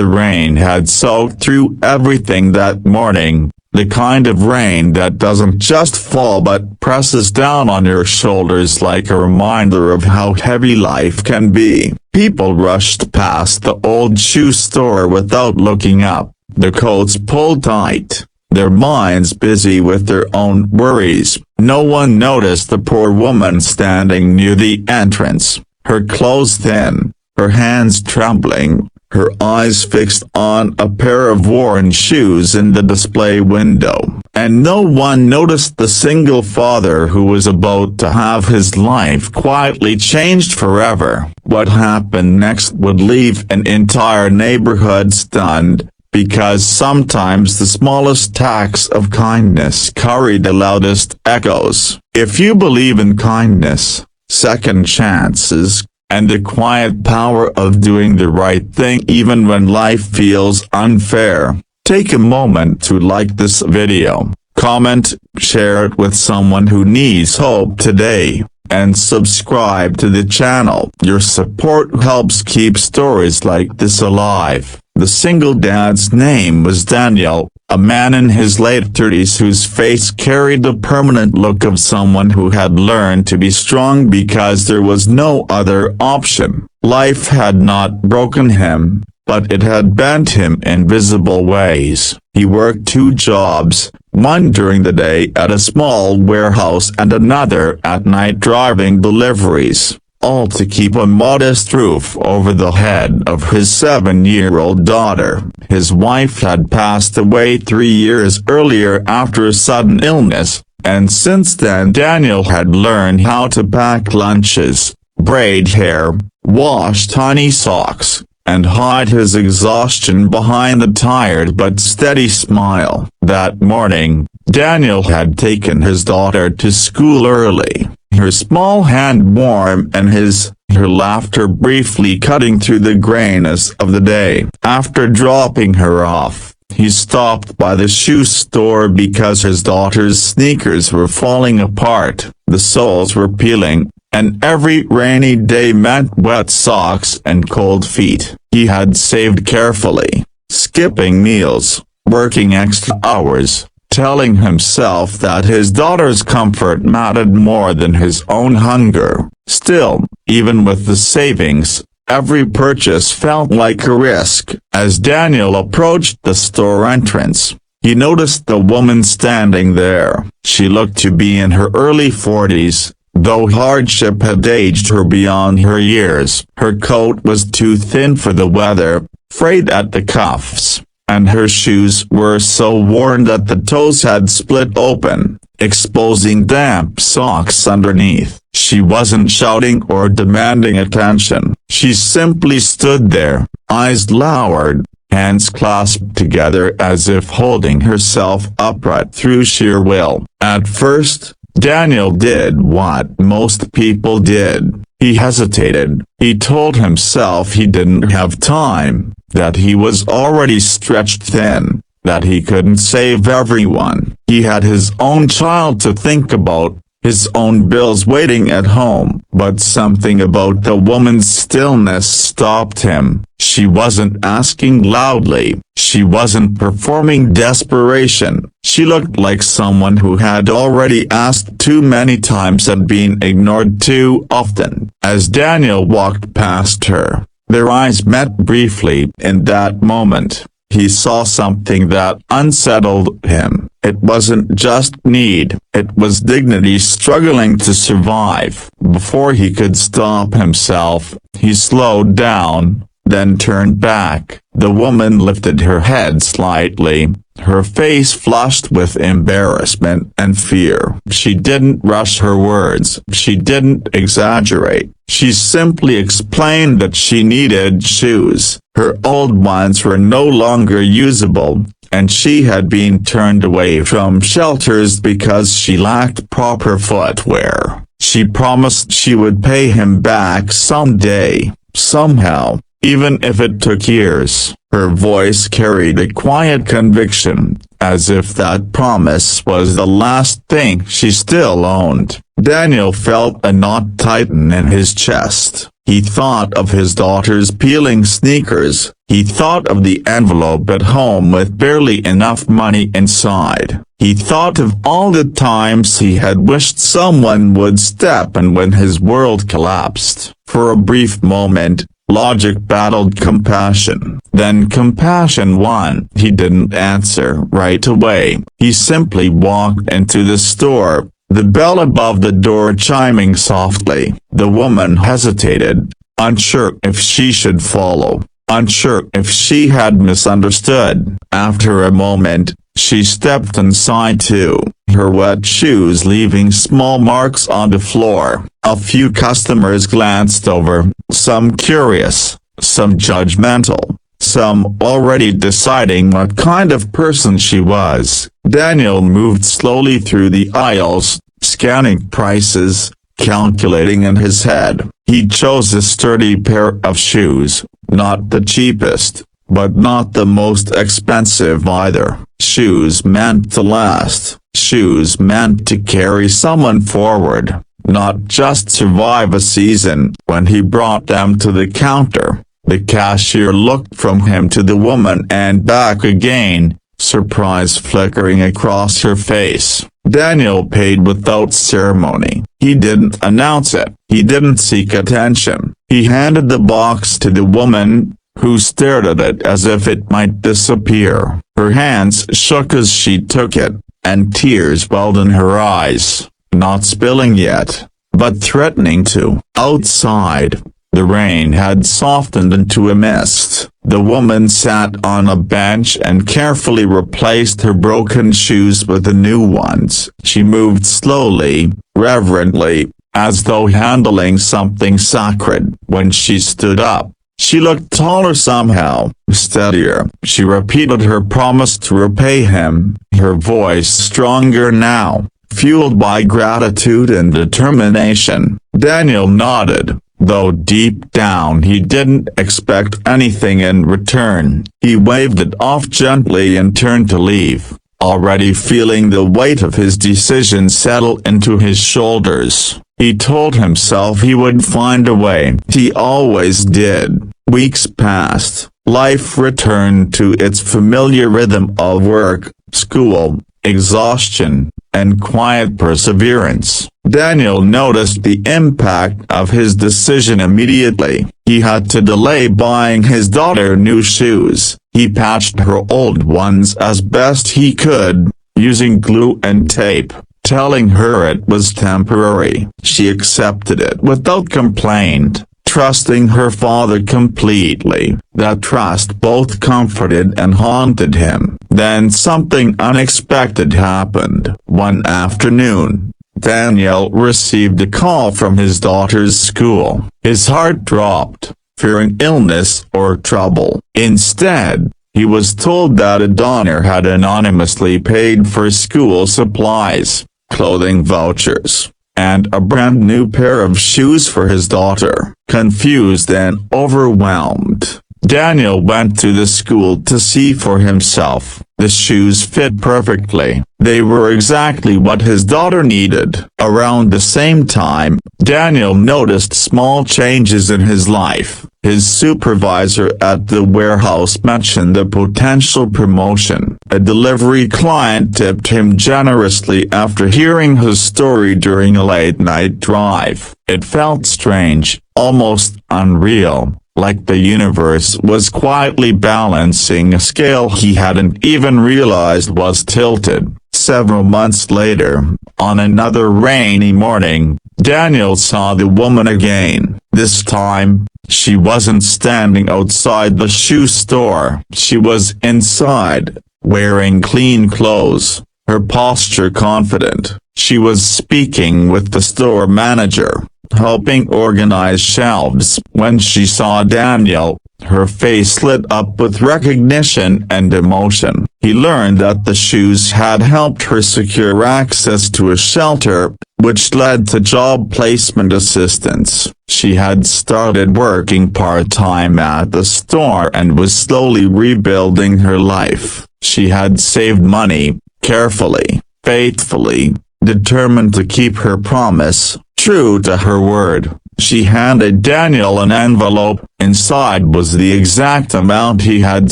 The rain had soaked through everything that morning, the kind of rain that doesn't just fall but presses down on your shoulders like a reminder of how heavy life can be. People rushed past the old shoe store without looking up, their coats pulled tight, their minds busy with their own worries. No one noticed the poor woman standing near the entrance, her clothes thin, her hands trembling, her eyes fixed on a pair of worn shoes in the display window. And no one noticed the single father who was about to have his life quietly changed forever. What happened next would leave an entire neighborhood stunned, because sometimes the smallest acts of kindness carry the loudest echoes. If you believe in kindness, second chances, and the quiet power of doing the right thing even when life feels unfair, take a moment to like this video, comment, share it with someone who needs hope today, and subscribe to the channel. Your support helps keep stories like this alive. The single dad's name was Daniel, a man in his late 30s whose face carried the permanent look of someone who had learned to be strong because there was no other option. Life had not broken him, but it had bent him in visible ways. He worked 2 jobs, one during the day at a small warehouse and another at night driving deliveries, all to keep a modest roof over the head of his 7-year-old daughter. His wife had passed away 3 years earlier after a sudden illness, and since then Daniel had learned how to pack lunches, braid hair, wash tiny socks, and hide his exhaustion behind a tired but steady smile. That morning, Daniel had taken his daughter to school early, her small hand warm and her laughter briefly cutting through the grayness of the day. After dropping her off, he stopped by the shoe store because his daughter's sneakers were falling apart, the soles were peeling, and every rainy day meant wet socks and cold feet. He had saved carefully, skipping meals, working extra hours, telling himself that his daughter's comfort mattered more than his own hunger. Still, even with the savings, every purchase felt like a risk. As Daniel approached the store entrance, he noticed the woman standing there. She looked to be in her early 40s, though hardship had aged her beyond her years. Her coat was too thin for the weather, frayed at the cuffs, and her shoes were so worn that the toes had split open, exposing damp socks underneath. She wasn't shouting or demanding attention. She simply stood there, eyes lowered, hands clasped together as if holding herself upright through sheer will. At first, Daniel did what most people did. He hesitated. He told himself he didn't have time, that he was already stretched thin, that he couldn't save everyone. He had his own child to think about, his own bills waiting at home. But something about the woman's stillness stopped him. She wasn't asking loudly. She wasn't performing desperation. She looked like someone who had already asked too many times and been ignored too often. As Daniel walked past her, their eyes met briefly. In that moment, he saw something that unsettled him. It wasn't just need, it was dignity struggling to survive. Before he could stop himself, he slowed down, then turned back. The woman lifted her head slightly, her face flushed with embarrassment and fear. She didn't rush her words. She didn't exaggerate. She simply explained that she needed shoes. Her old ones were no longer usable, and she had been turned away from shelters because she lacked proper footwear. She promised she would pay him back someday, somehow, even if it took years. Her voice carried a quiet conviction, as if that promise was the last thing she still owned. Daniel felt a knot tighten in his chest. He thought of his daughter's peeling sneakers. He thought of the envelope at home with barely enough money inside. He thought of all the times he had wished someone would step in when his world collapsed. For a brief moment, logic battled compassion. Then compassion won. He didn't answer right away. He simply walked into the store, the bell above the door chiming softly. The woman hesitated, unsure if she should follow, unsure if she had misunderstood. After a moment, she stepped inside too, her wet shoes leaving small marks on the floor. A few customers glanced over, some curious, some judgmental, some already deciding what kind of person she was. Daniel moved slowly through the aisles, scanning prices, calculating in his head. He chose a sturdy pair of shoes, not the cheapest, but not the most expensive either. Shoes meant to last. Shoes meant to carry someone forward, not just survive a season. When he brought them to the counter, the cashier looked from him to the woman and back again, surprise flickering across her face. Daniel paid without ceremony. He didn't announce it. He didn't seek attention. He handed the box to the woman, who stared at it as if it might disappear. Her hands shook as she took it, and tears welled in her eyes, not spilling yet, but threatening to. Outside, the rain had softened into a mist. The woman sat on a bench and carefully replaced her broken shoes with the new ones. She moved slowly, reverently, as though handling something sacred. When she stood up, she looked taller somehow, steadier. She repeated her promise to repay him, her voice stronger now, fueled by gratitude and determination. Daniel nodded, though deep down he didn't expect anything in return. He waved it off gently and turned to leave, already feeling the weight of his decision settle into his shoulders. He told himself he would find a way. He always did. Weeks passed. Life returned to its familiar rhythm of work, school, exhaustion, and quiet perseverance. Daniel noticed the impact of his decision immediately. He had to delay buying his daughter new shoes. He patched her old ones as best he could, using glue and tape, telling her it was temporary. She accepted it without complaint, trusting her father completely. That trust both comforted and haunted him. Then something unexpected happened. One afternoon, Daniel received a call from his daughter's school. His heart dropped, fearing illness or trouble. Instead, he was told that a donor had anonymously paid for school supplies, clothing vouchers, and a brand new pair of shoes for his daughter. Confused and overwhelmed, Daniel went to the school to see for himself. The shoes fit perfectly. They were exactly what his daughter needed. Around the same time, Daniel noticed small changes in his life. His supervisor at the warehouse mentioned the potential promotion. A delivery client tipped him generously after hearing his story during a late-night drive. It felt strange, almost unreal, like the universe was quietly balancing a scale he hadn't even realized was tilted. Several months later, on another rainy morning, Daniel saw the woman again. This time, she wasn't standing outside the shoe store. She was inside, wearing clean clothes, her posture confident. She was speaking with the store manager, helping organize shelves. When she saw Daniel, her face lit up with recognition and emotion. He learned that the shoes had helped her secure access to a shelter, which led to job placement assistance. She had started working part-time at the store and was slowly rebuilding her life. She had saved money, carefully, faithfully, determined to keep her promise, true to her word. She handed Daniel an envelope. Inside was the exact amount he had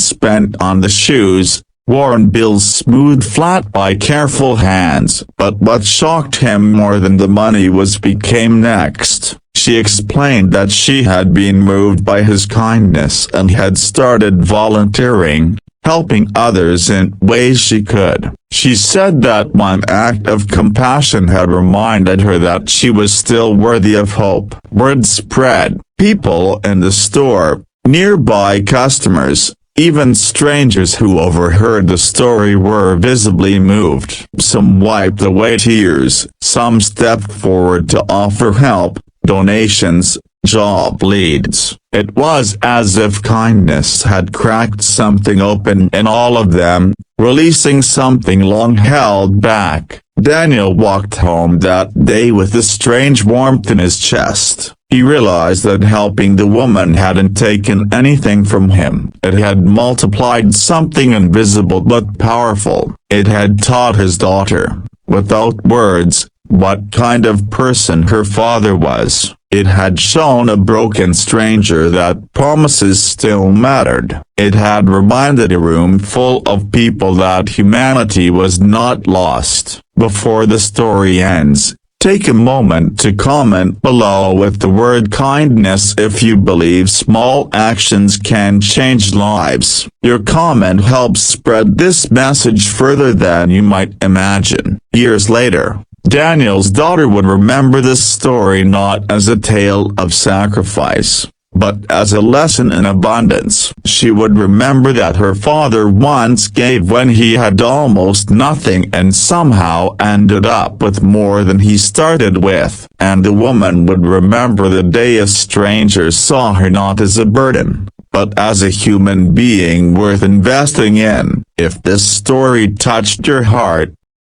spent on the shoes, worn bills smoothed flat by careful hands. But what shocked him more than the money was became next. She explained that she had been moved by his kindness and had started volunteering, helping others in ways she could. She said that one act of compassion had reminded her that she was still worthy of hope. Word spread. People in the store, nearby customers, even strangers who overheard the story were visibly moved. Some wiped away tears, some stepped forward to offer help, donations, job leads. It was as if kindness had cracked something open in all of them, releasing something long held back. Daniel walked home that day with a strange warmth in his chest. He realized that helping the woman hadn't taken anything from him. It had multiplied something invisible but powerful. It had taught his daughter, without words, what kind of person her father was. It had shown a broken stranger that promises still mattered. It had reminded a room full of people that humanity was not lost. Before the story ends, take a moment to comment below with the word kindness if you believe small actions can change lives. Your comment helps spread this message further than you might imagine. Years later, Daniel's daughter would remember this story not as a tale of sacrifice, but as a lesson in abundance. She would remember that her father once gave when he had almost nothing and somehow ended up with more than he started with. And the woman would remember the day a stranger saw her not as a burden, but as a human being worth investing in. If this story touched your heart,